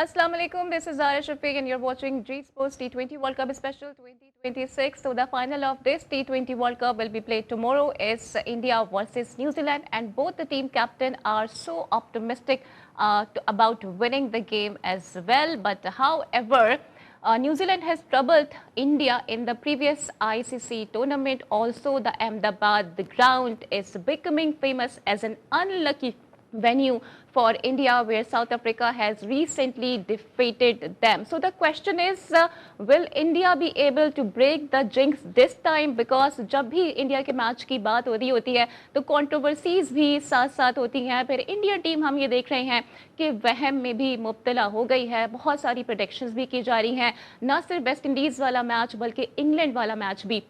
Assalamu alaikum. This is Zara Shafiq, and you're watching G Sports T20 World Cup Special 2026. So the final of this T20 World Cup will be played tomorrow. It's India versus New Zealand, and both the team captain are so optimistic about winning the game as well. But however, New Zealand has troubled India in the previous ICC tournament. Also, the Ahmedabad, the ground is becoming famous as an unlucky venue for India, where South Africa has recently defeated them. So the question is, will India be able to break the jinx this time? Because जब भी India के match की बात हो रही होती है तो कंट्रोवर्सीज भी साथ साथ होती हैं। फिर इंडिया टीम हम ये देख रहे हैं कि वहम में भी मुब्तला हो गई है। बहुत सारी प्रेडिक्शंस भी की जा रही हैं, न सिर्फ वेस्ट इंडीज़ वाला मैच बल्कि इंग्लैंड वाला मैच भी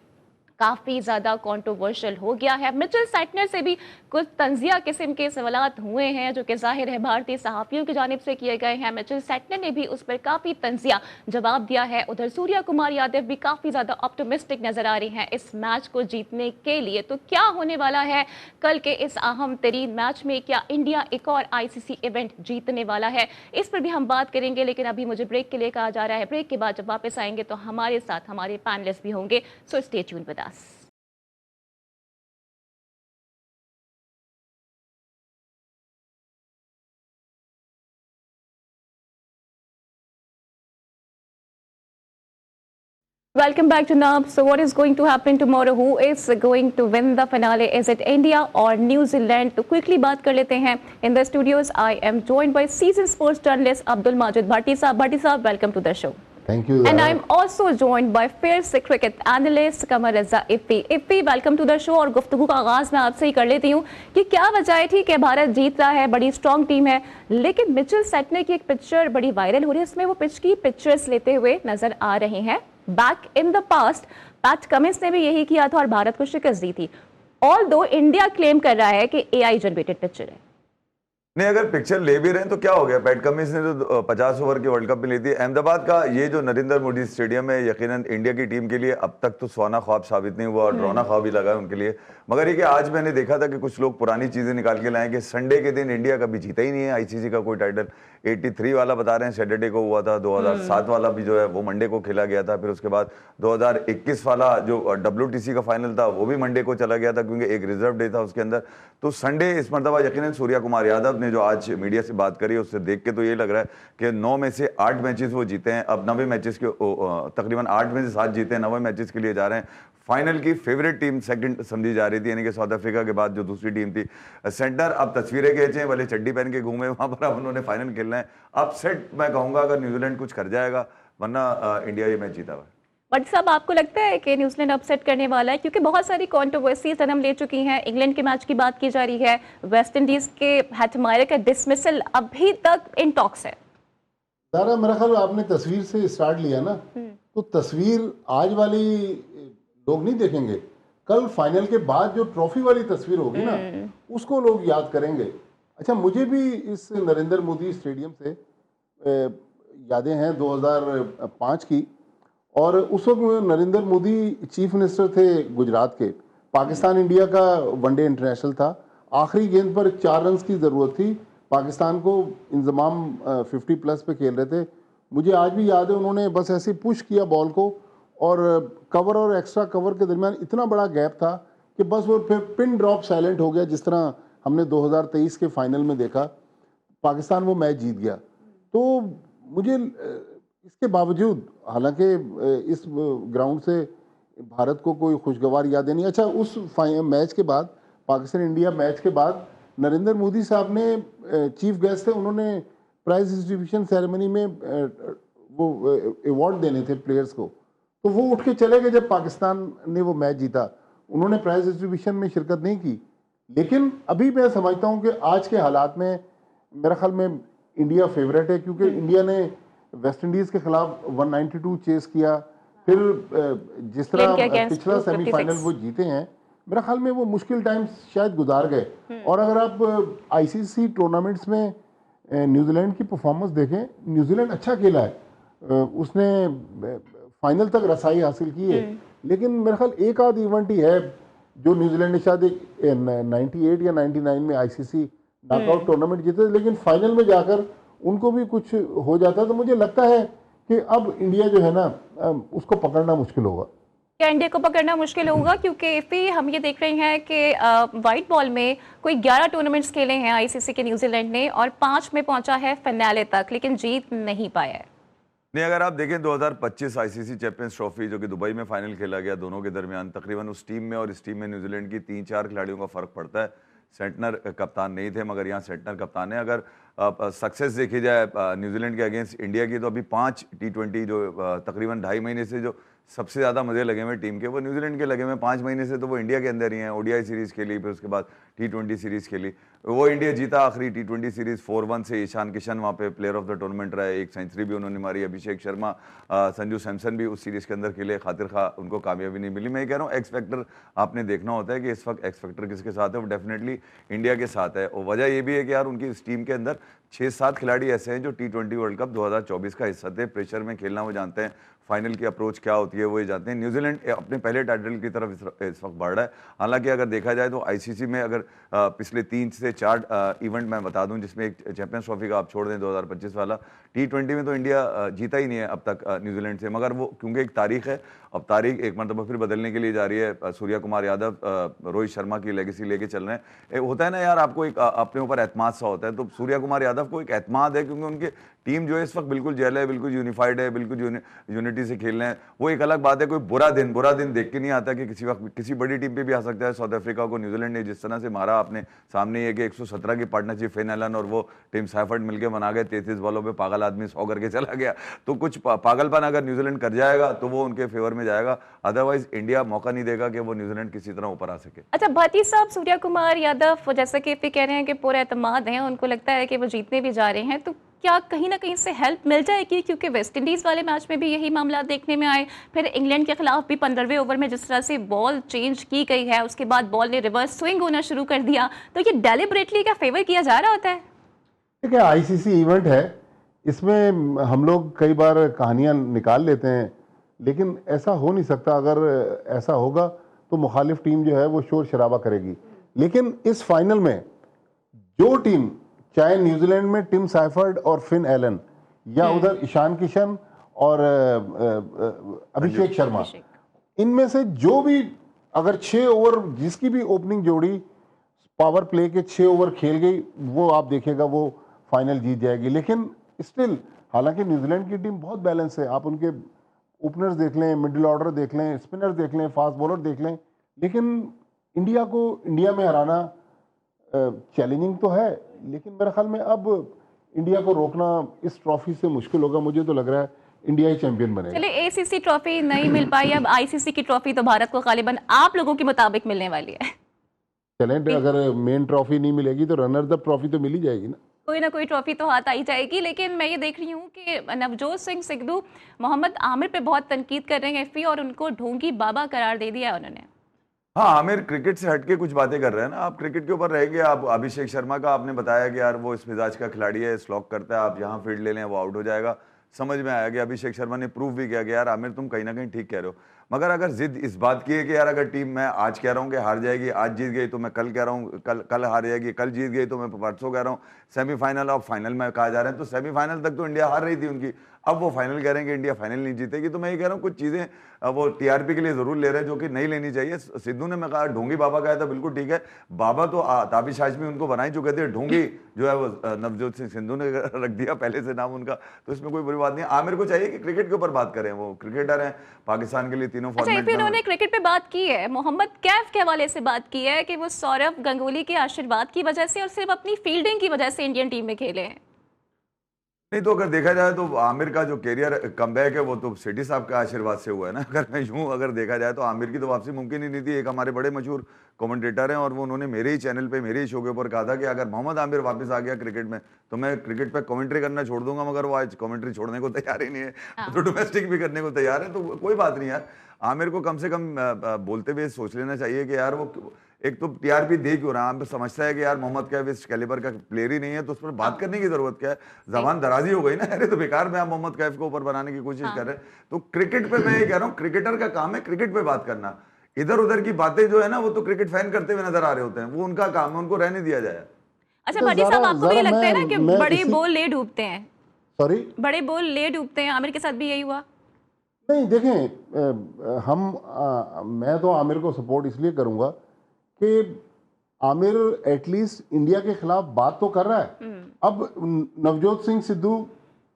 काफ़ी ज़्यादा कंट्रोवर्शियल हो गया है। मिचेल सैटनर से भी कुछ तंजिया किस्म के सवालात हुए हैं जो कि जाहिर है भारतीय सहाफ़ियों की जानिब से किए गए हैं। मिचेल सैटनर ने भी उस पर काफ़ी तंजिया जवाब दिया है। उधर सूर्या कुमार यादव भी काफ़ी ज़्यादा ऑप्टिमिस्टिक नज़र आ रही हैं इस मैच को जीतने के लिए। तो क्या होने वाला है कल के इस अहम तरीन मैच में? क्या इंडिया एक और ICC इवेंट जीतने वाला है? इस पर भी हम बात करेंगे, लेकिन अभी मुझे ब्रेक के लिए कहा जा रहा है। ब्रेक के बाद जब वापस आएंगे तो हमारे साथ हमारे पैनलिस्ट भी होंगे। So stay tune with us. Welcome back to NUB. So what is going to happen tomorrow? Who is going to win the finale? Is it India or New Zealand? तो quickly बात कर लेते हैं. In the studios, I am joined by seasoned sports journalist Abdul Majid Bhatti Saab. Bhatti Saab, welcome to the show. Thank you. And I'm also joined by fierce cricket analyst Qamar Raza Iffy. Iffy, welcome to the show. और गुफ्तगू का आगाज मैं आपसे ही कर लेती हूँ कि क्या वजह है थी कि भारत जीत रहा है, बड़ी स्ट्रॉन्ग टीम है, लेकिन मिचेल सैटनर की एक पिक्चर बड़ी वायरल हो रही है, उसमें वो पिच की पिक्चर्स लेते हुए नजर आ रहे हैं। Back in the past PAT Cummins ने भी यही किया था और भारत को शिकस्त दी थी। ऑल्दो इंडिया क्लेम कर रहा है कि AI जनरेटेड पिक्चर है। नहीं, अगर पिक्चर ले भी रहे हैं तो क्या हो गया? पैट कमिंस ने तो 50 ओवर के वर्ल्ड कप में ली थी। अहमदाबाद का ये जो नरेंद्र मोदी स्टेडियम है, यकीनन इंडिया की टीम के लिए अब तक तो सुहाना ख्वाब साबित नहीं हुआ और डरावना ख्वाब ही लगा उनके लिए। मगर ये कि आज मैंने देखा था कि कुछ लोग पुरानी चीजें निकाल के लाए कि संडे के दिन इंडिया कभी जीता ही नहीं है ICC का कोई टाइटल। 83 वाला बता रहे हैं सैटरडे को हुआ था, 2007 वाला भी जो है वो मंडे को खेला गया था, फिर उसके बाद 2021 वाला जो WTC का फाइनल था वो भी मंडे को चला गया था क्योंकि एक रिजर्व डे था उसके अंदर। तो संडे इस मरतबा यकीनन सूर्या कुमार यादव ने जो आज मीडिया से बात करी उससे देख के तो ये लग रहा है कि 9 में से 8 मैचेस वो जीते हैं। अब 90 मैचेस के तकरीबन 8 में से 7 जीते हैं, 90 मैचेस के लिए जा रहे हैं। फाइनल की फेवरेट टीम सेकंड समझी जा रही थी, यानी कि साउथ अफ्रीका के बाद जो दूसरी टीम थी। सेंटर अब तस्वीरें खींचे हैं, भले चड्डी पहन के घूमे वहां पर, अब उन्होंने फाइनल खेलना है। अपसेट मैं कहूंगा अगर न्यूजीलैंड कुछ कर जाएगा, वरना इंडिया ये मैच जीता हुआ। बट साहब, आपको लगता है कि न्यूजीलैंड अपसेट करने वाला है? क्योंकि बहुत सारी कंट्रोवर्सी जन्म ले चुकी हैं। इंग्लैंड के मैच की बात की जा रही है, वेस्ट इंडीज के हैटमायर का डिसमिसल अभी तक इन टॉक्स है। सारा मेरा ख्याल आपने तस्वीर से स्टार्ट लिया ना, तो तस्वीर आज वाली लोग नहीं देखेंगे, कल फाइनल के बाद जो ट्रॉफी वाली तस्वीर होगी ना उसको लोग याद करेंगे। अच्छा, मुझे भी इस नरेंद्र मोदी स्टेडियम से यादें हैं 2005 की, और उस वक्त नरेंद्र मोदी चीफ मिनिस्टर थे गुजरात के। पाकिस्तान इंडिया का वनडे इंटरनेशनल था, आखिरी गेंद पर 4 रन की ज़रूरत थी, पाकिस्तान को इंजमाम 50+ पे खेल रहे थे। मुझे आज भी याद है उन्होंने बस ऐसे पुश किया बॉल को, और कवर और एक्स्ट्रा कवर के दरमियान इतना बड़ा गैप था कि बस वो फिर पिन ड्रॉप साइलेंट हो गया, जिस तरह हमने 2023 के फाइनल में देखा। पाकिस्तान वो मैच जीत गया। तो मुझे इसके बावजूद, हालांकि इस ग्राउंड से भारत को कोई खुशगवार यादें नहीं। अच्छा, उस मैच के बाद, पाकिस्तान इंडिया मैच के बाद, नरेंद्र मोदी साहब ने चीफ गेस्ट थे, उन्होंने प्राइज डिस्ट्रीब्यूशन सेरेमनी में वो अवार्ड देने थे प्लेयर्स को, तो वो उठ के चले गए जब पाकिस्तान ने वो मैच जीता। उन्होंने प्राइज डिस्ट्रीब्यूशन में शिरकत नहीं की। लेकिन अभी मैं समझता हूँ कि आज के हालात में मेरा ख्याल में इंडिया फेवरेट है, क्योंकि इंडिया ने वेस्ट इंडीज़ के खिलाफ 192 चेस किया, फिर जिस तरह पिछला सेमीफाइनल वो जीते हैं, मेरा ख्याल में वो मुश्किल टाइम शायद गुजार गए। और अगर आप ICC टूर्नामेंट्स में न्यूजीलैंड की परफॉर्मेंस देखें, न्यूजीलैंड अच्छा खेला है, उसने फाइनल तक रसाई हासिल की है। लेकिन मेरे ख्याल एक आध इवेंट ही है जो न्यूजीलैंड ने शायद 98 या 99 में ICC नॉकआउट टूर्नामेंट जीते, लेकिन फाइनल में जाकर उनको भी कुछ हो जाता है, तो मुझे लगता है कि अब इंडिया जो है ना उसको पकड़ना मुश्किल होगा। क्या इंडिया को पकड़ना मुश्किल होगा? क्योंकि इफ़ी हम ये देख रहे हैं कि वाइट बॉल में कोई 11 टूर्नामेंट्स खेले हैं आईसीसी के न्यूजीलैंड ने और 5 में पहुंचा है फाइनल तक, लेकिन जीत नहीं पाया है। नहीं, अगर आप देखें 2025 आईसीसी चैंपियंस ट्रॉफी जो कि दुबई में फाइनल खेला गया दोनों के दरमियान, तकरीबन उस टीम में और इस टीम में न्यूजीलैंड की 3-4 खिलाड़ियों का फर्क पड़ता है। सेंटनर कप्तान नहीं थे, मगर यहाँ सेंटनर कप्तान है। अगर सक्सेस देखी जाए न्यूजीलैंड के अगेंस्ट इंडिया की, तो अभी 5 T20 जो तकरीबन 2.5 महीने से जो सबसे ज़्यादा मजे लगे हुए टीम के, वो न्यूजीलैंड के लगे हुए। 5 महीने से तो वो इंडिया के अंदर ही हैं। ओडीआई सीरीज़ खेली, फिर उसके बाद T20 सीरीज़ खेली, वो इंडिया जीता आखिरी T20 सीरीज़ 4-1 से। ईशान किशन वहाँ पे प्लेयर ऑफ द टूर्नामेंट रहे, एक सेंचुरी भी उन्होंने मारी। अभिषेक शर्मा, संजू सैमसन भी उस सीरीज़ के अंदर खेले, खातिर खा उनको कामयाबी नहीं मिली। मैं ये कह रहा हूँ एक्स फैक्टर आपने देखना होता है कि इस वक्त एक्स फैक्टर किसके साथ है, वो डेफिनेटली इंडिया के साथ है। और वजह ये भी है कि यार उनकी इस टीम के अंदर 6-7 खिलाड़ी ऐसे हैं जो T20 वर्ल्ड कप 2024 का हिस्सा थे। प्रेशर में खेलना वो जानते हैं, फाइनल की अप्रोच क्या होती है वो ये जानते हैं। न्यूजीलैंड अपने पहले टाइटल की तरफ इस वक्त बढ़ रहा है। हालांकि अगर देखा जाए तो आईसीसी में अगर पिछले 3 से 4 इवेंट मैं बता दूं, जिसमें एक चैंपियंस ट्रॉफी का आप छोड़ दें 2025 वाला, T20 में तो इंडिया जीता ही नहीं है अब तक न्यूजीलैंड से। मगर वो क्योंकि एक तारीख है, अब तारीख एक मरतबा फिर बदलने के लिए जा रही है। सूर्या कुमार यादव रोहित शर्मा की लेगेसी लेके चल रहे हैं। होता है ना यार, आपको एक अपने ऊपर एतमाद सा होता है, तो सूर्या कुमार यादव को एक एतमाद है क्योंकि उनके टीम जो है इस वक्त बिल्कुल जेल है, बिल्कुल यूनिफाइड है, बिल्कुल यूनिटी से खेल रहे हैं। वो एक अलग बात है। कोई बुरा दिन देख के नहीं आता कि किसी वक्त किसी बड़ी टीम पे भी आ सकता है। साउथ अफ्रीका को न्यूजीलैंड ने जिस तरह से मारा आपने सामने, ये कि 117 की पार्टनरशिप फिन एलन और वो टिम सैफर्ड मिलकर बना गए। 33 बॉलों पे पागल आदमी 100 करके चला गया। तो कुछ पागलपन अगर न्यूजीलैंड कर जाएगा तो वो उनके फेवर में जाएगा, अदरवाइज इंडिया मौका नहीं देगा कि वो न्यूजीलैंड किसी तरह ऊपर आ सके। अच्छा भाटी साहब, सूर्या कुमार यादव जैसा कि इफ़ी कह रहे हैं कि पूरा एतमाद है, उनको लगता है कि वो जीतने भी जा रहे हैं, तो क्या कहीं ना कहीं से हेल्प मिल जाएगी? क्योंकि वेस्ट इंडीज़ वाले मैच में भी यही मामला देखने में आए, फिर इंग्लैंड के खिलाफ भी 15वें ओवर में जिस तरह से बॉल चेंज की गई है, उसके बाद बॉल ने रिवर्स स्विंग होना शुरू कर दिया, तो ये डेलिबरेटली क्या फेवर किया जा रहा होता है? ठीक है, आईसीसी इवेंट है, इसमें हम लोग कई बार कहानियां निकाल लेते हैं, लेकिन ऐसा हो नहीं सकता। अगर ऐसा होगा तो मुखालिफ टीम जो है वो शोर शराबा करेगी। लेकिन इस फाइनल में जो टीम, चाहे न्यूजीलैंड में टिम सैफर्ड और फिन एलन, या उधर ईशान किशन और अभिषेक शर्मा, इनमें से जो भी अगर 6 ओवर जिसकी भी ओपनिंग जोड़ी पावर प्ले के 6 ओवर खेल गई, वो आप देखेगा वो फाइनल जीत जाएगी। लेकिन स्टिल, हालांकि न्यूजीलैंड की टीम बहुत बैलेंस है, आप उनके ओपनर्स देख लें, मिडिल ऑर्डर देख लें, स्पिनर देख लें, फास्ट बॉलर देख लें, लेकिन इंडिया को इंडिया में हराना चैलेंजिंग तो है, लेकिन मेरे ख्याल में अब इंडिया को रोकना इस ट्रॉफी से मुश्किल होगा। मुझे तो लग रहा है इंडिया ही चैंपियन बनेगा। चलिए, एसीसी ट्रॉफी नहीं मिल पाई, अब आईसीसी की ट्रॉफी तो भारत को गालिबन आप लोगों के मुताबिक मिलने वाली है। चलें, अगर मेन ट्रॉफी नहीं मिलेगी तो रनर अप ट्रॉफी तो मिल ही जाएगी ना। कोई ना कोई ट्रॉफी तो हाथ आई जाएगी। लेकिन मैं ये देख रही हूँ कि नवजोत सिंह सिद्धू मोहम्मद आमिर पे बहुत तनकीद कर रहे हैं इफ़ी, और उनको ढोंगी बाबा करार दे दिया है उन्होंने। हाँ, आमिर क्रिकेट से हटके कुछ बातें कर रहे हैं ना। आप क्रिकेट के ऊपर रहेंगे, आप अभिषेक शर्मा का आपने बताया कि यार वो इस मिजाज का खिलाड़ी है, स्लॉक करता है, आप यहाँ फील्ड ले लें वो आउट हो जाएगा। समझ में आया कि अभिषेक शर्मा ने प्रूव भी किया कि यार आमिर तुम कहीं ना कहीं ठीक कह रहे हो। मगर अगर जिद इस बात की है कि यार अगर टीम, मैं आज कह रहा हूँ कि हार जाएगी, आज जीत गई तो मैं कल कह रहा हूँ कल हार जाएगी, कल जीत गई तो मैं परसों कह रहा हूँ सेमीफाइनल और फाइनल में कहा जा रहा है। तो सेमीफाइनल तक तो इंडिया हार रही थी उनकी, अब वो फाइनल कह रहे हैं कि इंडिया फाइनल नहीं जीतेगी। तो मैं ये कह रहा हूँ कुछ चीज़ें वो टीआरपी के लिए जरूर ले रहे हैं जो कि नहीं लेनी चाहिए। सिद्धू ने मैं कहा ढोंगी बाबा कहा था, बिल्कुल ठीक है। बाबा तो ताबिश हाशमी उनको बना ही चुके थे, ढोंगी जो है वो नवजोत सिंह सिद्धू ने रख दिया पहले से नाम उनका, तो इसमें कोई बुरी बात नहीं। आमिर को चाहिए कि क्रिकेट के ऊपर बात करें, वो क्रिकेटर हैं, पाकिस्तान के लिए तीनों फॉर्मेट में। उन्होंने क्रिकेट पे बात की है, मोहम्मद कैफ के हवाले से बात की है कि वो सौरव गंगुली के आशीर्वाद की वजह से और सिर्फ अपनी फील्डिंग की वजह से इंडियन टीम में खेले हैं। नहीं तो अगर देखा जाए तो आमिर का जो कैरियर कमबैक है वो तो सेठी साहब के आशीर्वाद से हुआ है ना। अगर मैं यूं अगर देखा जाए तो आमिर की तो वापसी मुमकिन ही नहीं थी। एक हमारे बड़े मशहूर कमेंटेटर हैं और वो उन्होंने मेरे ही चैनल पे, मेरे ही शो के ऊपर कहा था कि अगर मोहम्मद आमिर वापस आ गया क्रिकेट में तो मैं क्रिकेट पे कमेंट्री करना छोड़ दूंगा। मगर वो आज कमेंट्री छोड़ने को तैयार ही नहीं है, तो डोमेस्टिक भी करने को तैयार है। तो कोई बात नहीं यार, आमिर को कम से कम बोलते हुए सोच लेना चाहिए कि यार वो एक तो टीआरपी दे क्यों रहा है, समझता है कि यार मोहम्मद कैफ इस कैलिबर का प्लेयर ही नहीं है, तो उस पर बात करने की जरूरत क्या है। जबान दराजी हो गई ना, अरे तो बेकार में आप मोहम्मद कैफ को ऊपर बनाने की कोशिश कर रहे हैं। तो क्रिकेट पे मैं ये कह रहा हूँ, क्रिकेटर का काम है क्रिकेट पे बात करना। इधर उधर की बातें जो है ना वो तो क्रिकेट फैन करते हुए नजर आ रहे होते हैं, वो उनका काम है, उनको रहने दिया जाए। अच्छा भट्टी साहब, आपको भी ये लगता है ना कि बड़े इसी बॉल ले डूबते हैं? सॉरी बड़े बॉल ले डूबते हैं, आमिर के साथ भी यही हुआ? नहीं देखें, मैं तो आमिर को सपोर्ट इसलिए करूंगा कि आमिर एटलीस्ट इंडिया के खिलाफ बात तो कर रहा है। अब नवजोत सिंह सिद्धू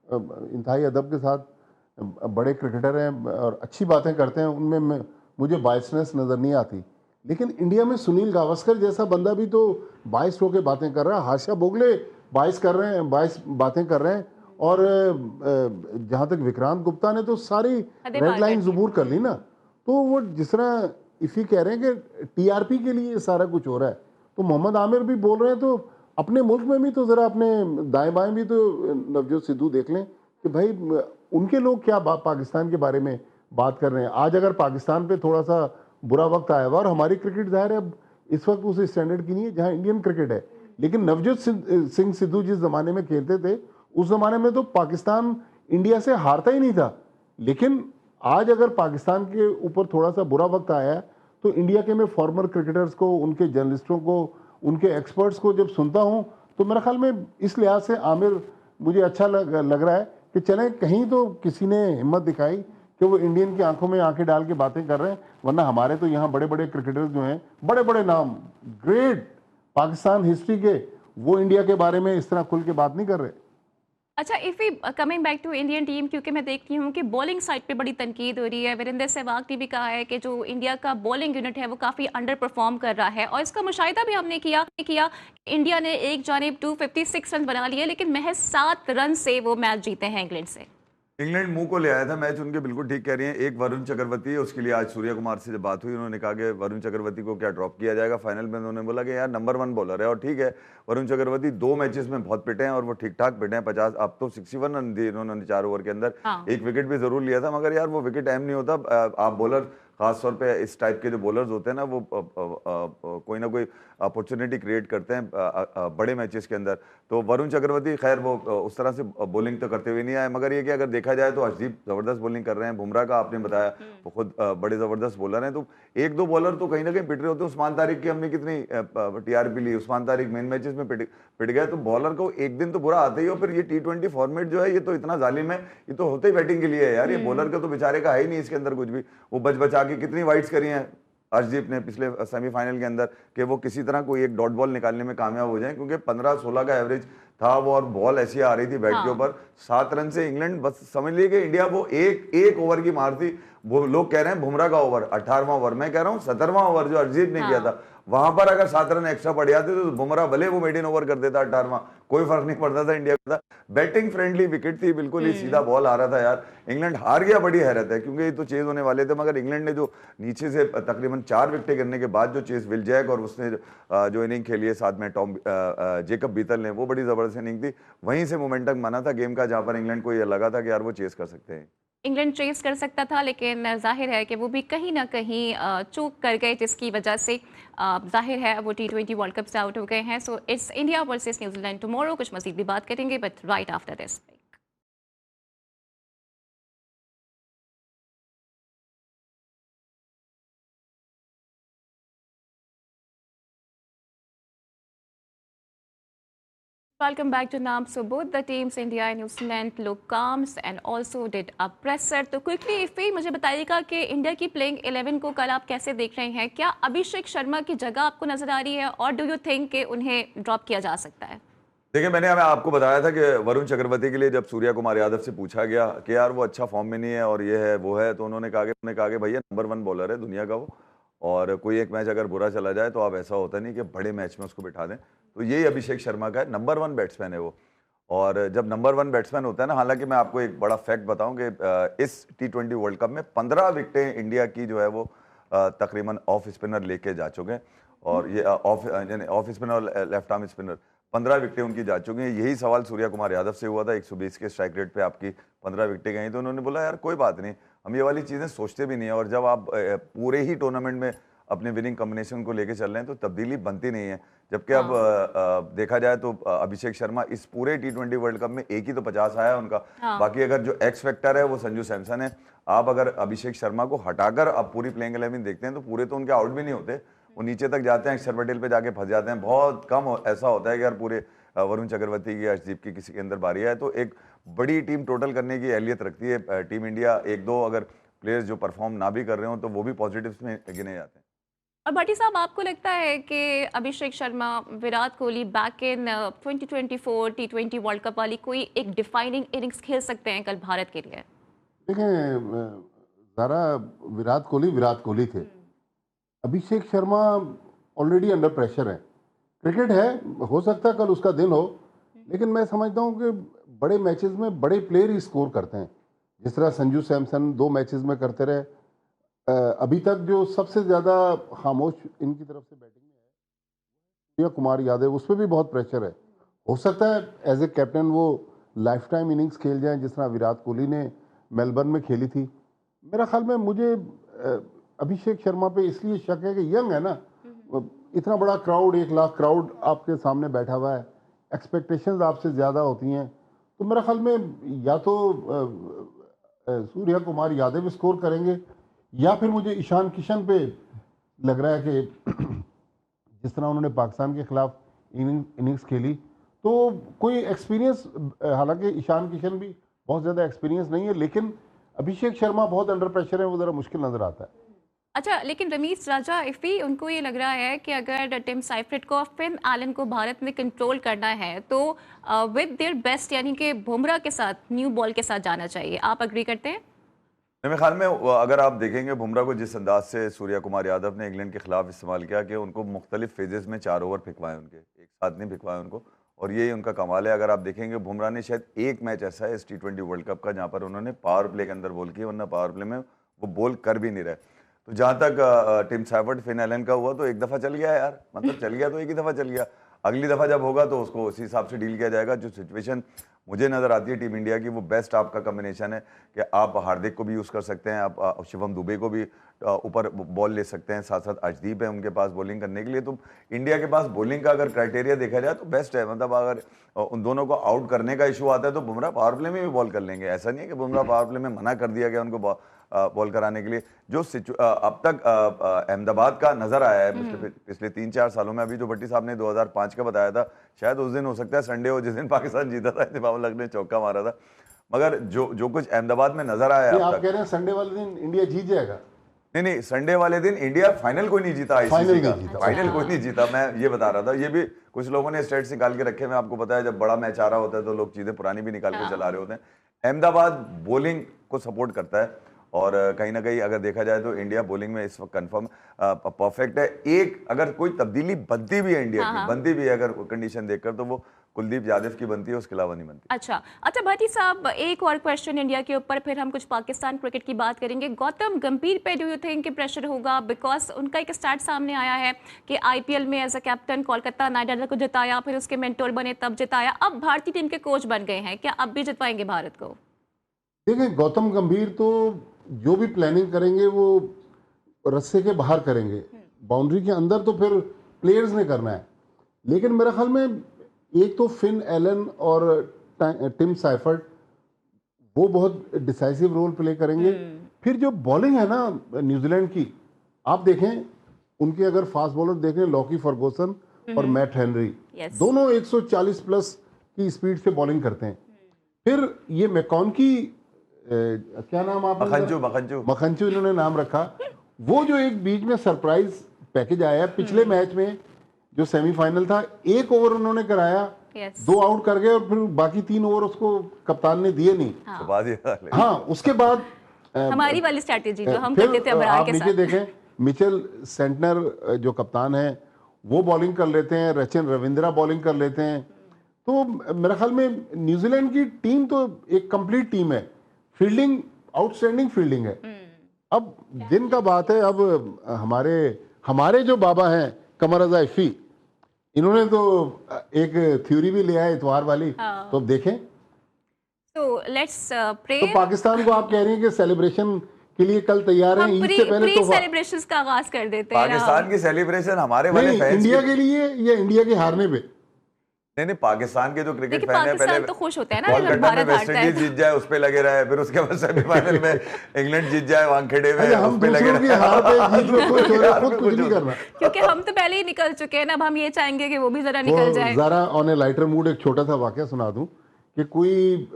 इंतहाई अदब के साथ बड़े क्रिकेटर हैं और अच्छी बातें करते हैं, उनमें मुझे बायसनेस नज़र नहीं आती। लेकिन इंडिया में सुनील गावस्कर जैसा बंदा भी तो बाइस होकर बातें कर रहा है, हाशिया बोगले बाइस कर रहे हैं, बाइस बातें कर रहे हैं, और जहाँ तक विक्रांत गुप्ता ने तो सारी रेड लाइन ज़बूर कर ली ना। तो वो जिस तरह इफ़ी कह रहे हैं कि टीआरपी के लिए सारा कुछ हो रहा है, तो मोहम्मद आमिर भी बोल रहे हैं, तो अपने मुल्क में भी तो ज़रा अपने दाएं बाएं भी तो नवजोत सिद्धू देख लें कि भाई उनके लोग क्या पाकिस्तान के बारे में बात कर रहे हैं। आज अगर पाकिस्तान पे थोड़ा सा बुरा वक्त आया हुआ, और हमारी क्रिकेट ज़ाहिर है अब इस वक्त उस स्टैंडर्ड की नहीं है जहाँ इंडियन क्रिकेट है, लेकिन नवजोत सिंह सिद्धू जिस ज़माने में खेलते थे उस ज़माने में तो पाकिस्तान इंडिया से हारता ही नहीं था। लेकिन आज अगर पाकिस्तान के ऊपर थोड़ा सा बुरा वक्त आया है तो इंडिया के मैं फॉर्मर क्रिकेटर्स को, उनके जर्नलिस्टों को, उनके एक्सपर्ट्स को जब सुनता हूं तो मेरे ख्याल में इस लिहाज से आमिर मुझे अच्छा लग रहा है कि चलें कहीं तो किसी ने हिम्मत दिखाई कि वो इंडियन की आंखों में आंखें डाल के बातें कर रहे हैं। वरना हमारे तो यहाँ बड़े बड़े क्रिकेटर्स जो हैं, बड़े बड़े नाम, ग्रेट पाकिस्तान हिस्ट्री के, वो इंडिया के बारे में इस तरह खुल के बात नहीं कर रहे। अच्छा, if we coming back to Indian team, क्योंकि मैं देखती हूँ कि बॉलिंग साइड पे बड़ी तनकीद हो रही है। वीरेंद्र सहवाग ने भी कहा है कि जो इंडिया का बॉलिंग यूनिट है वो काफ़ी अंडर परफॉर्म कर रहा है, और इसका मुशाहिदा भी हमने किया। इंडिया ने एक जानिब 256 रन बना लिए, लेकिन महज 7 रन से वो मैच जीते हैं इंग्लैंड से। इंग्लैंड मुंह को ले आया था मैच, उनके बिल्कुल ठीक कह रही हैं। एक वरुण चक्रवर्ती है, उसके लिए आज सूर्य कुमार से जब बात हुई उन्होंने कहा कि वरुण चक्रवर्ती को क्या ड्रॉप किया जाएगा फाइनल में। उन्होंने बोला कि यार नंबर 1 बॉलर है, और ठीक है वरुण चक्रवर्ती 2 मैचेस में बहुत पिटे हैं और वो ठीक ठाक पिटे हैं। 50 अब तो 61 रन दिए इन्होंने 4 ओवर के अंदर। एक विकेट भी जरूर लिया था, मगर यार वो विकेट अहम नहीं होता। आप बॉलर खासतौर पे इस टाइप के जो बॉलर्स होते हैं ना, वो कोई ना कोई अपॉर्चुनिटी क्रिएट करते हैं बड़े मैचेस के अंदर। तो वरुण चक्रवर्ती खैर वो उस तरह से बॉलिंग तो करते हुए नहीं आए, मगर ये कि अगर देखा जाए तो हर्षदीप जबरदस्त बॉलिंग कर रहे हैं। बुमराह का आपने बताया वो खुद बड़े जबरदस्त बॉलर हैं। तो एक दो बॉलर तो कहीं ना कहीं पिट रहे होते हैं। उस्मान तारिक की हमने कितनी टीआरपी ली, उस्मान तारिक मेन मैचेस में पिट गए। तो बॉलर को एक दिन तो बुरा आता ही हो, फिर ये T20 फॉर्मेट जो है ये तो इतना जालिम है, ये तो होते ही बैटिंग के लिए है यार। ये बॉलर का तो बेचारे का है ही नहीं इसके अंदर कुछ भी। वो बचा के कितनी वाइड्स करी हैं अर्शदीप ने पिछले सेमीफाइनल के अंदर, कि वो किसी तरह कोई एक डॉट बॉल निकालने में कामयाब हो जाए, क्योंकि 15-16 का एवरेज था वो, और बॉल ऐसी आ रही थी बैट के ऊपर। 7 रन से इंग्लैंड, बस समझ लीजिए कि इंडिया वो एक ओवर की मार थी। वो लोग कह रहे हैं बुमराह का ओवर 18वां ओवर, मैं कह रहा हूँ 17वां ओवर जो अर्शदीप ने किया था, वहां पर अगर 7 रन एक्स्ट्रा पड़ जाते तो बुमराह भले वो मेडिन ओवर कर देता 18वां, कोई फर्क नहीं पड़ता था इंडिया का। बैटिंग फ्रेंडली विकेट थी, बिल्कुल ही सीधा बॉल आ रहा था यार। इंग्लैंड हार गया, बड़ी हैरत है, क्योंकि ये तो चेज होने वाले थे, मगर इंग्लैंड ने जो नीचे से तकरीबन 4 विकेटें गिरने के बाद जो चेज, विल जैक और उसने जो इनिंग खेली है साथ में टॉम जेकब बीतल ने, वो बड़ी जबरदस्त इनिंग थी। वहीं से मोमेंटम बना था गेम का, जहां पर इंग्लैंड को ये लगा था कि यार वो चेस कर सकते हैं। इंग्लैंड चेस कर सकता था, लेकिन जाहिर है कि वो भी कहीं ना कहीं चूक कर गए, जिसकी वजह से जाहिर है वो T20 वर्ल्ड कप से आउट हो गए हैं। So it's India versus New Zealand tomorrow. कुछ मजीद भी बात करेंगे, but right after this. Welcome back to NAM. So both the teams, India and New Zealand, look calm and also did a presser. तो quickly इफ़ी मुझे बताइएगा कि इंडिया की playing 11 को कल आप कैसे देख रहे हैं? क्या अभिषेक शर्मा की जगह आपको नजर आ रही है, और डू यू थिंक कि उन्हें ड्रॉप किया जा सकता है? देखिए, मैंने आपको बताया था कि वरुण चक्रवर्ती के लिए जब सूर्या कुमार यादव से पूछा गया कि यार वो अच्छा फॉर्म में नहीं है और ये है वो है, तो उन्होंने कहा कि भैया नंबर 1 बॉलर है दुनिया का वो, और कोई एक मैच अगर बुरा चला जाए तो आप ऐसा होता नहीं कि बड़े मैच में उसको बिठा दें। तो यही अभिषेक शर्मा का है, नंबर 1 बैट्समैन है वो। और जब नंबर 1 बैट्समैन होता है ना, हालांकि मैं आपको एक बड़ा फैक्ट बताऊं कि इस T20 वर्ल्ड कप में 15 विकेटें इंडिया की जो है वो तकरीबन ऑफ स्पिनर लेके जा चुके हैं, और ये ऑफ स्पिनर और लेफ्ट आर्म स्पिनर 15 विकेटें उनकी जा चुकी हैं। यही सवाल सूर्या कुमार यादव से हुआ था, 120 के स्ट्राइक रेट पे आपकी 15 विकेटें गई, तो उन्होंने बोला यार कोई बात नहीं, हम ये वाली चीज़ें सोचते भी नहीं है। और जब आप पूरे ही टूर्नामेंट में अपने विनिंग कॉम्बिनेशन को लेके चल रहे हैं तो तब्दीली बनती नहीं है। जबकि अब देखा जाए तो अभिषेक शर्मा इस पूरे T20 वर्ल्ड कप में एक ही तो 50 आया है उनका। बाकी अगर जो एक्स फैक्टर है वो संजू सैमसन है। आप अगर अभिषेक शर्मा को हटाकर अब पूरी प्लेइंग 11 देखते हैं तो पूरे तो उनके आउट भी नहीं होते। वो नीचे तक जाते हैं, अक्षर पटेल पे जाके फंस जाते हैं। बहुत कम ऐसा होता है कि यार पूरे वरुण चक्रवर्ती की, अर्शदीप की किसी के अंदर बारी है। तो एक बड़ी टीम टोटल करने की अहलियत रखती है टीम इंडिया। एक दो अगर प्लेयर्स जो परफॉर्म ना भी कर रहे हो तो वो भी पॉजिटिव्स में गिने जाते हैं। और भट्टी साहब, आपको लगता है कि Abhishek Sharma, Virat Kohli back in 2024 T20 world cup वाली कोई एक डिफाइनिंग इनिंग्स खेल सकते हैं कल भारत के लिए? देखें, ज़रा विराट कोहली थे। Abhishek Sharma already under pressure है। क्रिकेट है, हो सकता है कल उसका दिन हो, लेकिन मैं समझता हूँ कि बड़े मैचेस में बड़े प्लेयर ही स्कोर करते हैं। जिस तरह संजू सैमसन 2 मैचेस में करते रहे। अभी तक जो सबसे ज़्यादा खामोश इनकी तरफ से बैटिंग में है सूर्या कुमार यादव, उस पर भी बहुत प्रेशर है। हो सकता है एज ए कैप्टन वो लाइफ टाइम इनिंग्स खेल जाएं, जिस तरह विराट कोहली ने मेलबर्न में खेली थी। मेरा ख्याल में मुझे अभिषेक शर्मा पे इसलिए शक है कि यंग है ना, इतना बड़ा क्राउड, 1 लाख क्राउड आपके सामने बैठा हुआ है, एक्सपेक्टेशंस आपसे ज़्यादा होती हैं। तो मेरा ख्याल में या तो सूर्या कुमार यादव स्कोर करेंगे, या फिर मुझे ईशान किशन पे लग रहा है कि जिस तरह उन्होंने पाकिस्तान के खिलाफ इनिंग्स खेली तो कोई एक्सपीरियंस, हालांकि ईशान किशन भी बहुत ज़्यादा एक्सपीरियंस नहीं है, लेकिन अभिषेक शर्मा बहुत अंडर प्रेशर है, वो ज़रा मुश्किल नज़र आता है। अच्छा, लेकिन रमीज राजा इफ़ी, उनको ये लग रहा है कि अगर टिम साइफर्ट को, फिन एलन को भारत में कंट्रोल करना है तो विद देयर बेस्ट, यानी कि बुमराह के साथ, न्यू बॉल के साथ जाना चाहिए। आप अग्री करते हैं? मेरे ख्याल में अगर आप देखेंगे बुमराह को जिस अंदाज से सूर्या कुमार यादव ने इंग्लैंड के खिलाफ इस्तेमाल किया कि उनको मुख्तलिफ फेजेस में 4 ओवर फिकवाए, उनके एक साथ नहीं फिकवाए उनको, और ये उनका कमाल है। अगर आप देखेंगे बुमराह ने शायद एक मैच ऐसा है इस T20 वर्ल्ड कप का जहाँ पर उन्होंने पावर प्ले के अंदर बॉल किया, वरना पावर प्ले में वो बॉल कर भी नहीं रहे। तो जहाँ तक टिम साइफर्ट, फिन एलन का हुआ तो एक दफ़ा चल गया यार, मतलब चल गया तो एक ही दफ़ा चल गया। अगली दफ़ा जब होगा तो उसको उसी हिसाब से डील किया जाएगा। जो सिचुएशन मुझे नज़र आती है टीम इंडिया की, वो बेस्ट आपका कम्बिनेशन है कि आप हार्दिक को भी यूज़ कर सकते हैं, आप शिवम दुबे को भी ऊपर बॉल ले सकते हैं, साथ साथ अर्शदीप है उनके पास बॉलिंग करने के लिए। तो इंडिया के पास बॉलिंग का अगर क्राइटेरिया देखा जाए तो बेस्ट है। मतलब अगर उन दोनों को आउट करने का इशू आता है तो बुमराह पावर प्ले में भी बॉल कर लेंगे। ऐसा नहीं है कि बुमराह पावर प्ले में मना कर दिया गया उनको बॉल कराने के लिए। जो अब तक अहमदाबाद का नजर आया है पिछले 3-4 सालों में, अभी जो भट्टी साहब ने 2005 का बताया था, शायद उस दिन हो सकता है संडे हो जिस दिन पाकिस्तान जीता था, इत्तेफाक उल हक ने चौका मारा था। मगर जो कुछ अहमदाबाद में नजर आया है, आप कह रहे हैं संडे वाले दिन इंडिया जीत जाएगा? नहीं, संडे वाले दिन इंडिया फाइनल कोई नहीं जीता, आईसीसी का फाइनल कोई नहीं जीता। मैं ये बता रहा था, ये भी कुछ लोगों ने स्टेट्स निकाल के रखे। मैं आपको पता है जब बड़ा मैच आ रहा होता है तो लोग चीजें पुरानी भी निकाल के चला रहे होते हैं। अहमदाबाद बॉलिंग को सपोर्ट करता है और कहीं ना कहीं अगर देखा जाए तो इंडिया बॉलिंग में इस वक्त कंफर्म परफेक्ट है। एक अगर कोई तब्दीली बनती भी है इंडिया की, बनती भी है अगर कंडीशन देखकर, तो वो कुलदीप यादव की बनती है, उसके अलावा नहीं बनती। अच्छा भाटी साहब, एक और क्वेश्चन इंडिया के ऊपर, फिर हम कुछ पाकिस्तान क्रिकेट की बात करेंगे। गौतम गंभीर पे डू यू थिंक कि प्रेशर होगा? बिकॉज उनका एक स्टार्ट सामने आया है कि आईपीएल में as a captain Kolkata Knight Rider को जिताया, फिर उसके मेंटोर बने तब जिताया, अब भारतीय टीम के कोच बन गए हैं, क्या अब भी जितवाएंगे भारत को? देखिए, गौतम गंभीर तो जो भी प्लानिंग करेंगे वो रस्से के बाहर करेंगे, बाउंड्री के अंदर तो फिर प्लेयर्स ने करना है। लेकिन मेरे ख्याल में एक तो फिन एलन और टिम साइफर्ट वो बहुत डिसाइसिव रोल प्ले करेंगे। फिर जो बॉलिंग है ना न्यूजीलैंड की, आप देखें उनके अगर फास्ट बॉलर देखें, लॉकी फर्गूसन और मैट हेनरी, दोनों 140 प्लस की स्पीड से बॉलिंग करते हैं। फिर ये मैकॉन की क्या नाम आपने? मखंचू इन्होंने नाम रखा। वो जो एक बीच में सरप्राइज पैकेज आया है, पिछले मैच में जो सेमीफाइनल था, 1 ओवर उन्होंने कराया, 2 आउट कर गए और फिर बाकी 3 ओवर उसको कप्तान ने दिए नहीं। हाँ, उसके बाद हमारी वाली स्ट्रैटेजी जो हम करते थे अबरार के साथ। नीचे देखें, मिचेल सेंटनर जो कप्तान है वो बॉलिंग कर लेते हैं, रचिन रविंद्रा बॉलिंग कर लेते हैं। तो मेरे ख्याल में न्यूजीलैंड की टीम तो एक कंप्लीट टीम है। फील्डिंग आउटस्टैंडिंग फील्डिंग है। अब दिन का बात है, अब हमारे जो बाबा हैं कमर रजा इफ़ी, इन्होंने तो एक थ्योरी भी ले आए इतवार वाली, तो अब देखें। तो लेट्स प्रे। तो पाकिस्तान को आप कह रही हैं कि सेलिब्रेशन के लिए कल तैयार हैं, ईद से पहले तो सेलिब्रेशंस का आगाज कर देते हैं। पाकिस्तान की सेलिब्रेशन हमारे वाले इंडिया के लिए या इंडिया के हारने पे? नहीं नहीं, पाकिस्तान के जो क्रिकेट देखिए फैन है पाकिस्तान पहले तो खुश होता है ना जब कोलकाता में भारत वेस्ट हारता है इंडीज जीत जाए उस पे लगे रहे, फिर उसके बाद सेमीफाइनल में इंग्लैंड जीत जाए वानखेड़े में अच्छा, हम उस पे लगे दूसरों की रहे। हार पे जीत में खुश हो रहे हैं, हार खुद पे कुछ खुश नहीं हो। करना। क्योंकि हम तो पहले ही निकल चुके हैं ना, अब हम ये चाहेंगे कि वो भी जरा निकल वो जाए। जरा ऑन ए लाइटर मूड एक छोटा सा वाकया सुना दूं कि कोई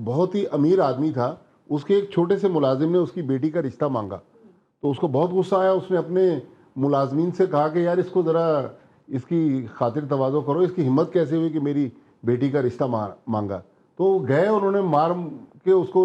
बहुत ही अमीर आदमी था, उसके एक छोटे से मुलाजिम ने उसकी बेटी का रिश्ता मांगा, तो उसको बहुत गुस्सा आया। उसने अपने मुलाजमीन से कहा कि यार इसको ज़रा इसकी खातिर तवाज़ो करो, इसकी हिम्मत कैसे हुई कि मेरी बेटी का रिश्ता मांगा। तो गए, उन्होंने मार के उसको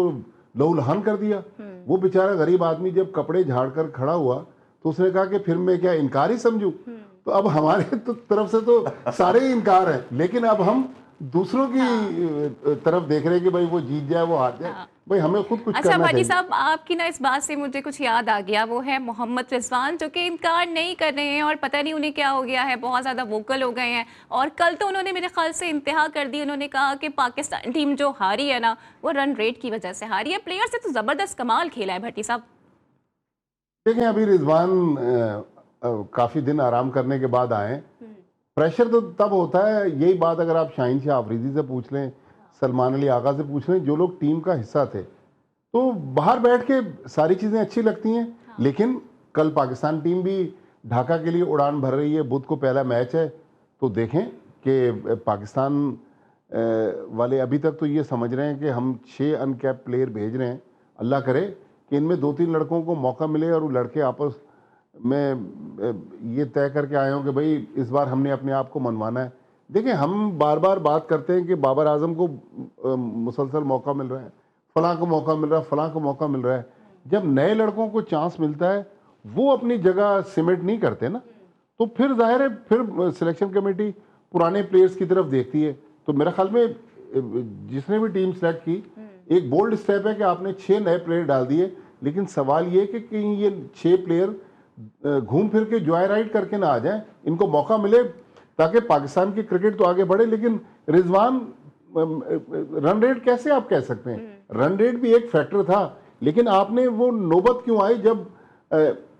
लहूलुहान कर दिया। वो बेचारा गरीब आदमी जब कपड़े झाड़ कर खड़ा हुआ तो उसने कहा कि फिर मैं क्या इनकार ही समझूं। तो अब हमारे तो तरफ से तो सारे ही इनकार हैं, लेकिन अब हम दूसरों की तरफ देख रहे हैं कि भाई वो जीत जाए वो हार जाए। भाई हमें खुद कुछ अच्छा करना भाटी चाहिए। साहब, आपकी ना इस बात से मुझे कुछ याद आ गया, वो है मोहम्मद रिजवान जो कि इनकार नहीं कर रहे हैं और पता नहीं उन्हें क्या हो गया है, बहुत ज़्यादा वोकल हो गए हैं। और कल तो उन्होंने मेरे ख्याल से इंतहा कर दी, उन्होंने कहा कि पाकिस्तान टीम जो हारी है ना वो रन रेट की वजह से हारी है। प्लेयर से तो ज़बरदस्त कमाल खेला है भट्टी साहब। देखें, अभी रिजवान काफ़ी दिन आराम करने के बाद आए। प्रेशर तो तब होता है, यही बात अगर आप शाहीन शाह अफरीदी से पूछ लें, सलमान अली आगा से पूछ लें, जो लोग टीम का हिस्सा थे, तो बाहर बैठ के सारी चीज़ें अच्छी लगती हैं। लेकिन कल पाकिस्तान टीम भी ढाका के लिए उड़ान भर रही है, बुध को पहला मैच है। तो देखें कि पाकिस्तान वाले अभी तक तो ये समझ रहे हैं कि हम 6 अनकैप प्लेयर भेज रहे हैं, अल्लाह करे कि इनमें 2-3 लड़कों को मौका मिले और वो लड़के आपस में ये तय करके आए हों कि भाई इस बार हमने अपने आप को मनवाना है। देखिए, हम बार बार बात करते हैं कि बाबर आजम को मुसलसल मौका मिल रहा है, फलां को मौका मिल रहा है, फलां को मौका मिल रहा है। जब नए लड़कों को चांस मिलता है वो अपनी जगह सीमेंट नहीं करते ना, तो फिर जाहिर है फिर सिलेक्शन कमेटी पुराने प्लेयर्स की तरफ देखती है। तो मेरे ख्याल में जिसने भी टीम सेलेक्ट की, एक बोल्ड स्टेप है कि आपने 6 नए प्लेयर डाल दिए। लेकिन सवाल ये कि कहीं ये 6 प्लेयर घूम फिर के जॉय राइड करके ना आ जाएं, इनको मौका मिले ताकि पाकिस्तान की क्रिकेट तो आगे बढ़े। लेकिन रिजवान रन रेट कैसे आप कह सकते हैं, रन रेट भी एक फैक्टर था, लेकिन आपने वो नौबत क्यों आई जब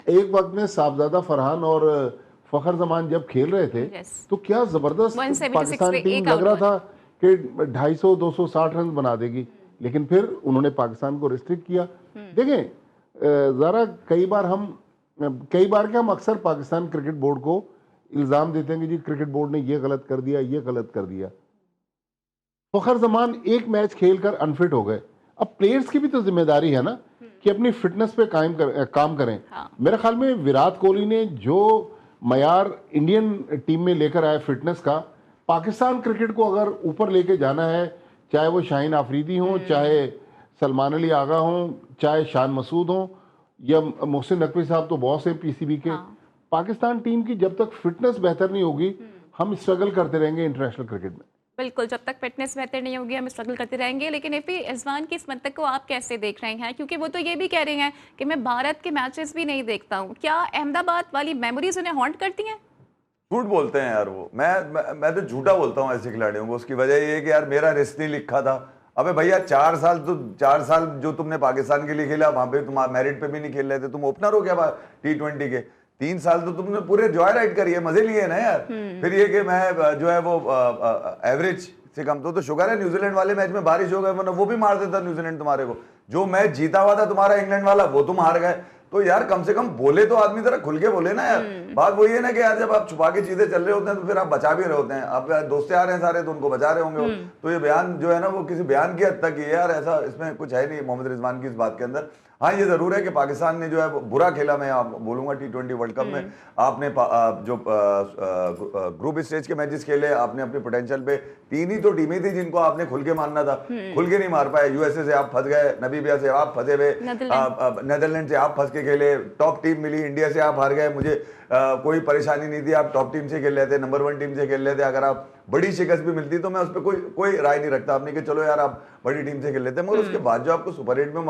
एक वक्त में साहबजादा फरहान और फखर जमान जब खेल रहे थे तो क्या जबरदस्त 176 पाकिस्तान पे टीम एक लग रहा आउट था कि 250-260 रन बना देगी, लेकिन फिर उन्होंने पाकिस्तान को रिस्ट्रिक्ट किया। देखें ज़रा कई बार क्या हम अक्सर पाकिस्तान क्रिकेट बोर्ड को इल्ज़ाम देते हैं कि जी क्रिकेट बोर्ड ने ये गलत कर दिया, ये गलत कर दिया। फखर जमान एक मैच खेलकर अनफिट हो गए। अब प्लेयर्स की भी तो जिम्मेदारी है ना कि अपनी फिटनेस पे काम करें। मेरे ख्याल में विराट कोहली ने जो मयार इंडियन टीम में लेकर आया फिटनेस का, पाकिस्तान क्रिकेट को अगर ऊपर लेके जाना है, चाहे वो शाहीन आफरीदी हों, चाहे सलमान अली आगा हों, चाहे शान मसूद हों या मोहसिन नकवी साहब तो बॉस हैं पीसीबी के, पाकिस्तान टीम की जब तक फिटनेस बेहतर नहीं होगी हम स्ट्रगल करते रहेंगे इंटरनेशनल क्रिकेट में। बिल्कुल, जब तक फिटनेस बेहतर नहीं होगी हम स्ट्रगल करते रहेंगे। लेकिन एफी रिजवान की इस मंतक को आप कैसे देख रहे हैं, क्योंकि वो तो ये भी कह रहे हैं कि मैं भारत के मैचेस भी नहीं देखता हूँ। क्या अहमदाबाद वाली मेमोरीज उन्हें हॉन्ट करती हैं? झूठ बोलते हैं यार वो। मैं तो झूठा बोलता हूँ ऐसे खिलाड़ियों को। उसकी वजह ये है कि यार मेरा रिश्त नहीं लिखा था। अबे भैया 4 साल जो तुमने पाकिस्तान के लिए खेला, वहां पे तुम मेरिट पे भी नहीं खेल रहे थे, तुम ओपनर हो क्या T20 के। 3 साल तो तुमने पूरे जॉय राइड करी है, मजे लिए ना यार। फिर ये कि मैं जो है वो एवरेज से कम तो शुगर है न्यूजीलैंड वाले मैच में बारिश हो गए, वरना वो भी मार देता न्यूजीलैंड तुम्हारे को। जो मैच जीता हुआ था तुम्हारा इंग्लैंड वाला वो तुम हार गए। तो यार कम से कम बोले तो आदमी जरा खुल के बोले ना यार। बात वही है ना कि यार जब आप छुपा के चीजें चल रहे होते हैं तो फिर आप बचा भी रहे होते हैं। आप दोस्त आ रहे हैं सारे तो उनको बचा रहे होंगे। तो ये बयान जो है ना वो किसी बयान की हद तक ही है यार, ऐसा इसमें कुछ है नहीं मोहम्मद रिजवान की इस बात के अंदर। हाँ ये जरूर है कि पाकिस्तान ने जो है बुरा खेला, मैं आप बोलूंगा T20 वर्ल्ड कप में। आपने जो ग्रुप स्टेज के मैचेस खेले, आपने अपने पोटेंशियल पे 3 ही तो टीमें थी जिनको आपने खुल के मारना था, खुल के नहीं मार पाए। यूएसए से आप फंस गए, नबीबिया से आप फंसे हुए, नेदरलैंड से आप फंस के खेले, टॉप टीम मिली, इंडिया से आप हार गए। मुझे कोई परेशानी नहीं थी, आप टॉप टीम से खेल रहे थे, नंबर 1 टीम से खेल रहे थे। अगर आप बड़ी शिकस्त भी मिलती तो मैं उस पर कोई राय नहीं रखता आपने कि चलो यार आप बड़ी टीम से खेल लेते। मगर उसके बाद जो आपको सुपर 8 में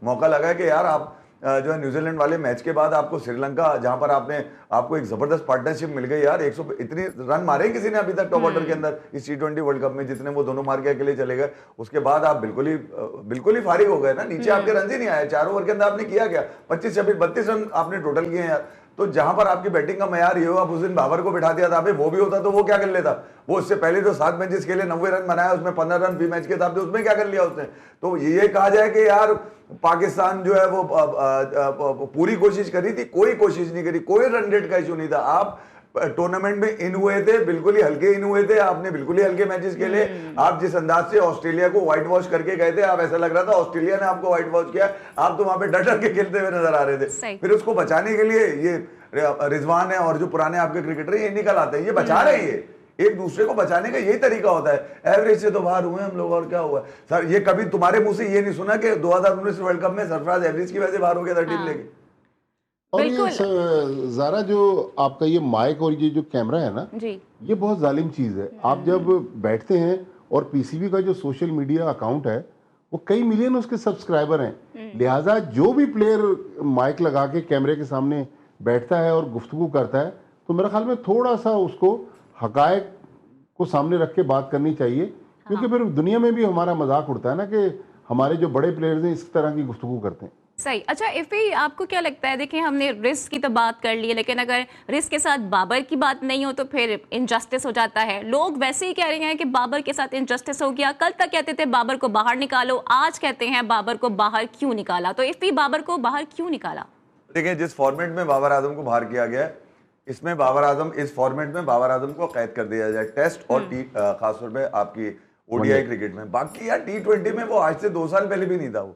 मौका लगा कि यार आप जो है न्यूजीलैंड वाले मैच के बाद आपको श्रीलंका, जहां पर आपको एक जबरदस्त पार्टनरशिप मिल गई यार। 100 इतनी रन मारे किसी ने अभी तक टॉप ऑर्डर के अंदर इस T20 वर्ल्ड कप में, जितने वो दोनों मार के अकेले चले गए। उसके बाद आप बिल्कुल ही फारिग हो गए ना, नीचे आपके रन ही नहीं आए। 4 ओवर के अंदर आपने किया क्या, 25-26-32 रन आपने टोटल किए यार। तो जहां पर आपकी बैटिंग का मयार ये हो, आप उस दिन बाबर को बिठा दिया था, वो भी होता तो वो क्या कर लेता? वो उससे पहले जो 7 मैचेस खेले 90 रन बनाया, उसमें 15 रन फी मैच के हिसाब से, उसमें क्या कर लिया उसने? तो ये कहा जाए कि यार पाकिस्तान जो है वो पूरी कोशिश करी थी, कोई कोशिश नहीं करी, कोई रन रेट का इशू नहीं था। आप टूर्नामेंट में इन हुए थे, बिल्कुल ही हल्के इन हुए थे, आपने बिल्कुल ही हल्के मैचेस खेले। आप जिस अंदाज से ऑस्ट्रेलिया को व्हाइट वॉश करके गए थे, आप ऐसा लग रहा था ऑस्ट्रेलिया ने आपको व्हाइट वॉश किया, आप तो वहां पे डर डर के खेलते हुए नजर आ रहे थे। फिर उसको बचाने के लिए ये रिजवान है और जो पुराने आपके क्रिकेटर ये निकल आते हैं, ये बचा रहे हैं। ये एक दूसरे को बचाने का यही तरीका होता है। एवरेज से तो बाहर हुए हम लोग, और क्या हुआ सर? ये कभी तुम्हारे मुंह से ये नहीं सुना कि 2019 वर्ल्ड कप में सरफराज एवरेज की वजह से बाहर हो गया था टीम लेके? और ये ज़रा जो आपका ये माइक और ये जो कैमरा है ना जी, ये बहुत जालिम चीज़ है। आप जब बैठते हैं और पीसीबी का जो सोशल मीडिया अकाउंट है वो कई मिलियन उसके सब्सक्राइबर हैं, लिहाजा जो भी प्लेयर माइक लगा के कैमरे के सामने बैठता है और गुफ्तगू करता है तो मेरे ख्याल में थोड़ा सा उसको हकायक को सामने रख के बात करनी चाहिए, क्योंकि फिर दुनिया में भी हमारा मजाक उड़ता है ना कि हमारे जो बड़े प्लेयर्स हैं इस तरह की गुफ्तगू करते हैं। सही। अच्छा इफ़ी, आपको क्या लगता है, देखिए हमने रिस्क की तो बात कर ली है, लेकिन अगर रिस्क के साथ बाबर की बात नहीं हो तो फिर इनजस्टिस हो जाता है। लोग वैसे ही कह रहे हैं कि बाबर के साथ इनजस्टिस हो गया। कल तक कहते थे बाबर को बाहर निकालो, आज कहते हैं बाबर को बाहर क्यों निकाला? तो इफ़ी बाबर को बाहर क्यों निकाला? देखिए, जिस फॉर्मेट में बाबर आजम को बाहर किया गया है, इसमें बाबर आजम, इस फॉर्मेट में बाबर आजम को कैद कर दिया जाए, टेस्ट और खासतौर पे आपकी ओडीआई क्रिकेट में। बाकी यार T20 में वो आज से 2 साल पहले भी नहीं था। वो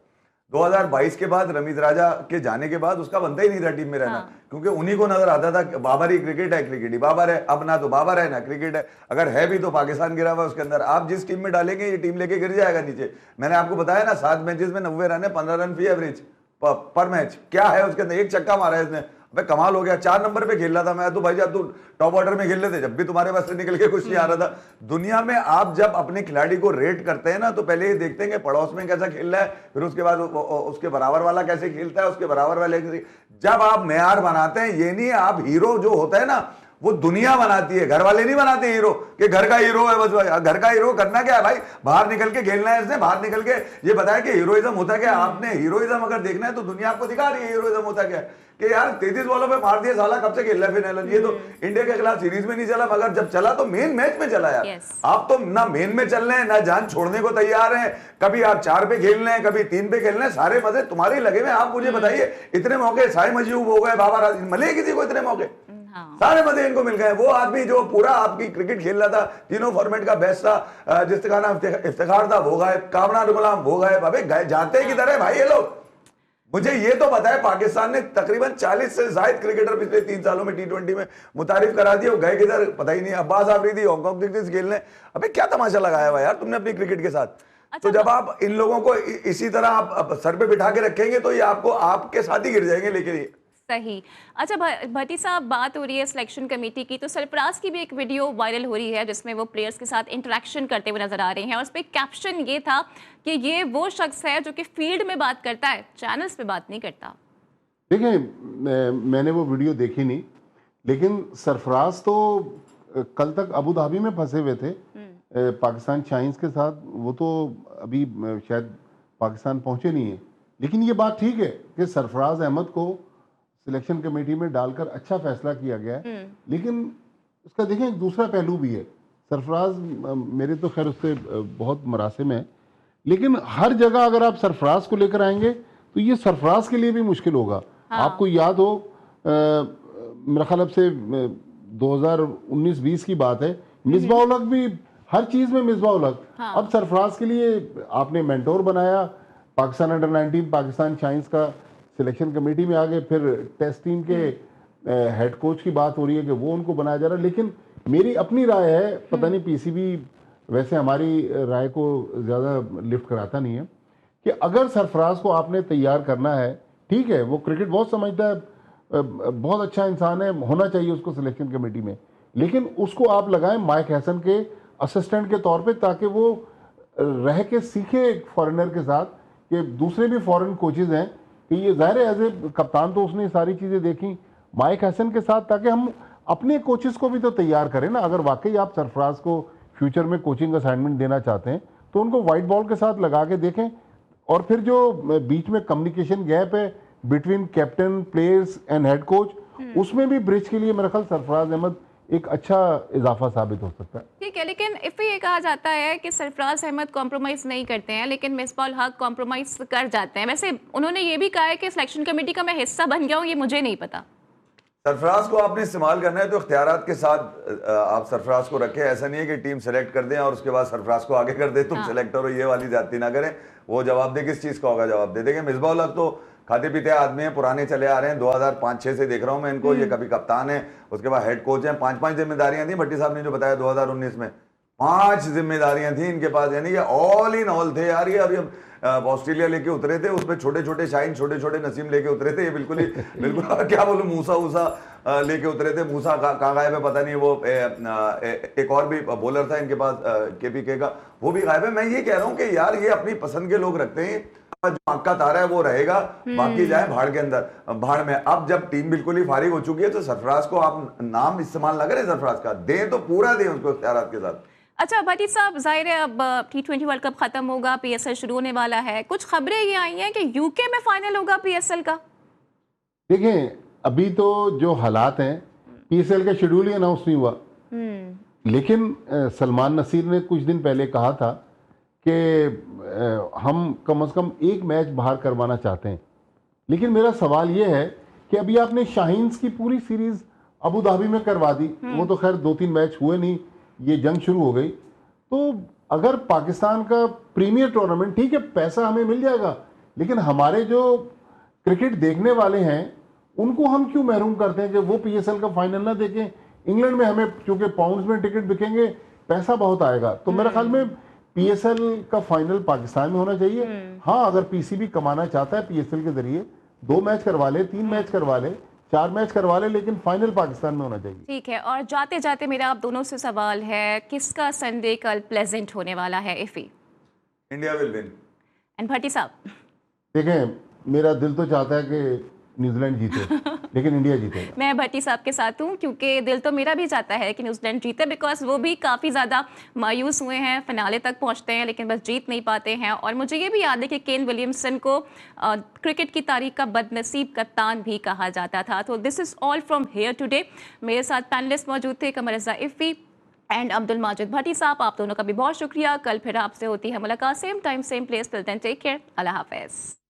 2022 के बाद रमीज राजा के जाने के बाद उसका बनता ही नहीं था टीम में रहना, क्योंकि उन्हीं को नजर आता था कि बाबर ही क्रिकेट है, क्रिकेट ही बाबर है। अब ना तो बाबर है ना क्रिकेट है, अगर है भी तो पाकिस्तान गिरा हुआ उसके अंदर। आप जिस टीम में डालेंगे ये टीम लेके गिर जाएगा नीचे। मैंने आपको बताया ना, 7 मैचेस में 90 रन है, 15 रन फी एवरेज पर मैच। क्या है उसके अंदर? एक छक्का मारा है इसने, अबे कमाल हो गया। 4 नंबर पे खेल रहा था मैं तो भाई, जब तू टॉप ऑर्डर में खेल रहे थे, जब भी तुम्हारे पास से निकल के कुछ नहीं आ रहा था। दुनिया में आप जब अपने खिलाड़ी को रेट करते हैं ना, तो पहले ये देखते हैं कि पड़ोस में कैसा खेल रहा है, फिर उसके बाद उसके बराबर वाला कैसे खेलता है, उसके बराबर वाले। जब आप मेयार बनाते हैं, ये नहीं आप हीरो जो होता है ना वो दुनिया बनाती है, घर वाले नहीं बनाते हीरो कि घर का हीरो है बस। घर का हीरो करना क्या है भाई? बाहर निकल के खेलना है इसने, बाहर निकल के ये बताया कि हीरोइज्म होता क्या है। आपने हीरोइज्म अगर देखना है तो दुनिया आपको दिखा रही है हीरोइज्म होता क्या है। कि यार 33 बॉलों पे मार दिया साला, कब से खेल रहा है फिर? ये तो इंडिया के खिलाफ सीरीज में नहीं चला, मगर जब चला तो मेन मैच में चला यार। आप तो ना मेन में चल रहे हैं, ना जान छोड़ने को तैयार हैं। कभी आप 4 पे खेल रहे हैं, कभी 3 पे खेल रहे हैं, सारे मजे तुम्हारे लगे हुए। आप मुझे बताइए, इतने मौके साई मजूब हो गए, बाबर आजम, मिले किसी को इतने मौके? सारे मजे इनको मिल गए। वो आदमी जो पूरा आपकी क्रिकेट खेल रहा था, तीनों फॉर्मेट का बेस्ट था, जिसका नाम इफ्तिखार था, वो गायब। कामरान गुलाम वो गायब। अबे जाते किधर है भाई ये लोग? मुझे ये तो बताया, पाकिस्तान ने तकरीबन 40 से ज्यादा क्रिकेटर पिछले 3 सालों में T20 में मुतारिफ करा दिए, वो गए किधर पता ही नहीं। अब्बास आफरीदी हांगकांग क्रिकेट खेलने, अबे क्या तमाशा लगाया हुआ यार तुमने अपनी क्रिकेट के साथ। तो जब आप इन लोगों को इसी तरह आप सर पे बिठा के रखेंगे तो ये आपको आपके साथ ही गिर जाएंगे। लेकिन सही। अच्छा भट्टी साहब, बात हो रही है सिलेक्शन कमेटी की, तो सरफराज की भी एक वीडियो वायरल हो रही है जिसमें वो प्लेयर्स के साथ इंटरेक्शन करते हुए नजर आ रहे हैं, और उस पर कैप्शन ये था कि ये वो शख्स है जो कि फील्ड में बात करता है, चैनल्स पे बात नहीं करता। देखिए, मैंने वो वीडियो देखी नहीं, लेकिन सरफराज तो कल तक अबू धाबी में फंसे हुए थे पाकिस्तान शाइन्स के साथ। वो तो अभी शायद पाकिस्तान पहुंचे नहीं है। लेकिन ये बात ठीक है कि सरफराज अहमद को सिलेक्शन कमेटी में डालकर अच्छा फैसला किया गया है, लेकिन उसका देखें एक दूसरा पहलू भी है। सरफराज, मेरे तो खैर उससे बहुत मरासिम है, लेकिन हर जगह अगर आप सरफराज को लेकर आएंगे तो ये सरफराज के लिए भी मुश्किल होगा। आपको याद हो, मेरा ख्याल से 2019-20 की बात है, मिसबाह उल हक भी हर चीज़ में मिसबाह उल हक। अब सरफराज के लिए आपने मेंटोर बनाया, पाकिस्तान अंडर 19 पाकिस्तान शाइन्स का सिलेक्शन कमेटी में आ गए, फिर टेस्ट टीम के हेड कोच की बात हो रही है कि वो उनको बनाया जा रहा है। लेकिन मेरी अपनी राय है, पता नहीं पीसीबी वैसे हमारी राय को ज़्यादा लिफ्ट कराता नहीं है, कि अगर सरफराज को आपने तैयार करना है, ठीक है, वो क्रिकेट बहुत समझता है, बहुत अच्छा इंसान है, होना चाहिए उसको सिलेक्शन कमेटी में, लेकिन उसको आप लगाएं माइक हैसन के असिस्टेंट के तौर पे, ताकि वो रह के सीखे फॉरेनर के साथ, कि दूसरे भी फॉरेन कोचेज़ हैं कि ये ज़ाहिर है एज ए कप्तान तो उसने सारी चीज़ें देखी माइक हसन के साथ, ताकि हम अपने कोचेस को भी तो तैयार करें ना। अगर वाकई आप सरफराज को फ्यूचर में कोचिंग असाइनमेंट देना चाहते हैं तो उनको वाइट बॉल के साथ लगा के देखें, और फिर जो बीच में कम्युनिकेशन गैप है between captain, players and head coach, उसमें भी ब्रिज के लिए मेरा ख्याल सरफराज अहमद एक अच्छा इजाफा साबित हो सकता है। ठीक है, लेकिन इफ ये कहा जाता है कि सरफराज अहमद कॉम्प्रोमाइज नहीं करते हैं, लेकिन मिसबाह उल हक कॉम्प्रोमाइज कर जाते हैं। वैसे उन्होंने ये भी कहा है कि सिलेक्शन कमेटी का मैं हिस्सा बन गया हूँ, ये मुझे नहीं पता। सरफराज को आपने इस्तेमाल करना है तो इख्तियारात के साथ आप सरफराज को रखें। ऐसा नहीं है कि टीम सेलेक्ट कर दें और उसके बाद सरफराज को आगे कर दे, तुम सेलेक्ट हो, ये वाली जाती ना करें। वो जवाब दे, किस चीज का होगा जवाब दे देंगे। मिसबाह उल हक तो खाते पीते आदमी है, पुराने चले आ रहे हैं, 2005-6 से देख रहा हूं मैं इनको। ये कभी कप्तान है, उसके बाद हेड कोच हैं। 5-5 जिम्मेदारियां थी, भट्टी साहब ने जो बताया 2019 में 5 जिम्मेदारियां थी इनके पास, यानी कि ऑल इन ऑल थे यार। ये अभी ऑस्ट्रेलिया लेके उतरे थे, उसमें छोटे छोटे शाइन, छोटे छोटे नसीम लेके उतरे थे। ये बिल्कुल ही बिल्कुल क्या बोलूं, मूसा लेके उतरे थे। मूसा कहाँ गायब है पता नहीं। वो एक और भी बॉलर था इनके पास केपीके का, वो भी गायब है। मैं ये कह रहा हूँ कि यार ये अपनी पसंद के लोग रखते हैं, जो आंख का तारा है वो रहेगा, बाकी जाए भाड़ के अंदर, भाड़ में। अब जब टीम बिल्कुल ही फारिग हो चुकी है तो सरफराज को आप नाम इस्तेमाल ना करें सरफराज का, दें तो पूरा दें उसको इख्तियारात के साथ। अच्छा भट्टी साहब, जाहिर है अब T20 वर्ल्ड कप खत्म होगा, PSL शुरू होने वाला है। कुछ खबरें ये आई हैं कि यूके में फाइनल होगा PSL का। देखें, अभी तो जो हालात हैं, PSL का शेड्यूल ही अनाउंस नहीं हुआ, लेकिन सलमान नसीर ने कुछ दिन पहले कहा था कि हम कम से कम एक मैच बाहर करवाना चाहते हैं। लेकिन मेरा सवाल ये है कि अभी आपने शाहीन्स की पूरी सीरीज अबू धाबी में करवा दी, वो तो खैर 2-3 मैच हुए नहीं, ये जंग शुरू हो गई। तो अगर पाकिस्तान का प्रीमियर टूर्नामेंट, ठीक है पैसा हमें मिल जाएगा, लेकिन हमारे जो क्रिकेट देखने वाले हैं उनको हम क्यों महरूम करते हैं कि वो PSL का फाइनल ना देखें। इंग्लैंड में हमें चूंकि पाउंड्स में टिकट बिकेंगे, पैसा बहुत आएगा। तो मेरे ख्याल में PSL का फाइनल पाकिस्तान में होना चाहिए। हाँ, अगर PCB कमाना चाहता है PSL के जरिए 2 मैच करवा ले, 3 मैच करवा ले, 4 मैच करवा ले, लेकिन फाइनल पाकिस्तान में होना चाहिए। ठीक है, और जाते जाते मेरा आप दोनों से सवाल है, किसका संडे कल प्लेजेंट होने वाला है इफी? India will win. And Bhatti sahab? देखें, मेरा दिल तो चाहता है कि न्यूजीलैंड जीते, लेकिन इंडिया जीतेगा। मैं भट्टी साहब के साथ हूँ, क्योंकि दिल तो मेरा भी चाहता है कि न्यूजीलैंड जीते, बिकॉज वो भी काफ़ी ज़्यादा मायूस हुए हैं, फिनाले तक पहुँचते हैं लेकिन बस जीत नहीं पाते हैं। और मुझे ये भी याद है कि केन विलियमसन को क्रिकेट की तारीख का बदनसीब कप्तान भी कहा जाता था। तो this is all from here today. मेरे साथ पैनलिस्ट मौजूद थे, कमर रज़ा इफ़ी एंड अब्दुल माजिद भट्टी साहब। आप दोनों का भी बहुत शुक्रिया। कल फिर आपसे होती है मुलाकात, same time same place. Till then take care, अल्लाह हाफ़िज़।